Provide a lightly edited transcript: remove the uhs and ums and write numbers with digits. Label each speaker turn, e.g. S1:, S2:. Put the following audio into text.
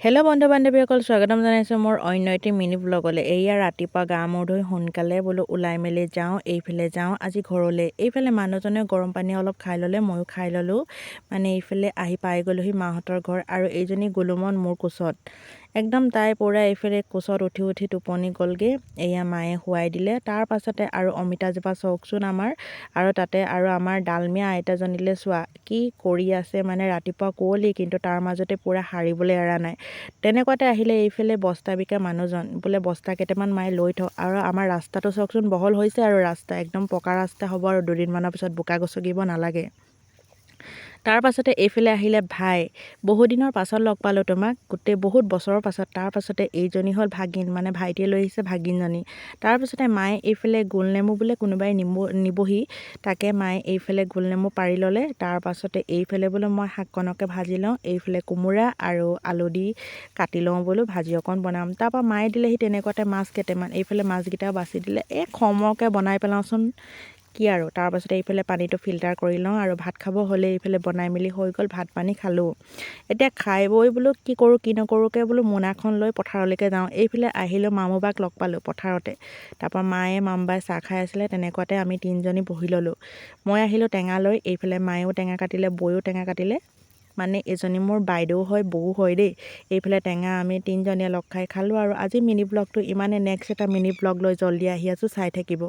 S1: Hello' বন্ধু বান্ধৱীসকল, স্বাগতম জনাইছোঁ মোৰ অন্য এটি মিনি ব্লগলৈ। এয়া ৰাতিপুৱা গা মূৰ ধুই সোনকালে বোলো ওলাই মেলি যাওঁ, এইফালে যাওঁ আজি ঘৰলৈ। এইফালে মানুহজনে গৰম পানী অলপ খাই ল'লে, ময়ো খাই ল'লোঁ। মানে এইফালে আহি পাই গ'লোহি মাহঁতৰ ঘৰ, আৰু এইজনী গোলুমন মোৰ কোচত। একদম তাই পূৰা এইফালে কোচত উঠি উঠি টোপনি গ'লগৈ। এয়া মায়ে শুৱাই দিলে। তাৰ পাছতে আৰু অমিতাজোপা চাওকচোন আমাৰ, আৰু তাতে আৰু আমাৰ ডালমিয়া আইতাজনীলৈ চোৱা কি কৰি আছে। মানে ৰাতিপুৱা কুঁৱলী, কিন্তু তাৰ মাজতে পূৰা সাৰিবলৈ এৰা নাই। তেনেকুৱাতে আহিলে এইফালে বস্তা বিকা মানুহজন, বোলে বস্তা কেইটামান মায়ে লৈ থওঁ। আৰু আমাৰ ৰাস্তাটো চাওকচোন বহল হৈছে, আৰু ৰাস্তা একদম পকা ৰাস্তা হ'ব, আৰু দুদিনমানৰ পিছত বোকা গছকিব নালাগে। তাৰ পাছতে এইফালে আহিলে ভাই, বহুদিনৰ পাছত লগ পালোঁ তোমাক, গোটেই বহুত বছৰৰ পাছত। তাৰ পাছতে এইজনী হ'ল ভাগিন, মানে ভাইটিয়ে লৈ আহিছে ভাগিনজনী। তাৰ পাছতে মায়ে এইফালে গোল নেমু বোলে কোনোবাই নিবহি, তাকে মায়ে এইফালে গোল নেমু পাৰি ল'লে। তাৰ পাছতে এইফালে বোলো মই শাককণকে ভাজি লওঁ, এইফালে কোমোৰা আৰু আলু দি কাটি লওঁ বোলো, ভাজি অকণ বনাম। তাৰপৰা মায়ে দিলেহি তেনেকুৱাতে মাছ কেইটামান, এইফালে মাছকেইটাও বাছি দিলে। খমৰকৈ বনাই পেলাওঁচোন কি আৰু। তাৰপাছতে এইফালে পানীটো ফিল্টাৰ কৰি লওঁ, আৰু ভাত খাব হ'লে এইফালে বনাই মেলি হৈ গ'ল, ভাত পানী খালোঁ। এতিয়া খাই বৈ বোলো কি কৰোঁ কি নকৰোঁকৈ বোলো মোনাখন লৈ পথাৰলৈকে যাওঁ। এইফালে আহিলোঁ, মামুবাক লগ পালোঁ পথাৰতে। তাৰপৰা মায়ে মামবাই চাহ খাই আছিলে, তেনেকুৱাতে আমি তিনিজনী বহি ল'লোঁ। মই আহিলোঁ টেঙা লৈ, এইফালে মায়েও টেঙা কাটিলে, বৌয়েও টেঙা কাটিলে। মানে এজনী মোৰ বাইদেউ হয়, বৌ হয় দেই। এইফালে টেঙা আমি তিনিজনীয়ে লগ খাই খালোঁ। আৰু আজি মিনি ব্লগটো ইমানে, নেক্সট এটা মিনি ব্লগ লৈ জল্দি আহি আছোঁ, চাই থাকিব।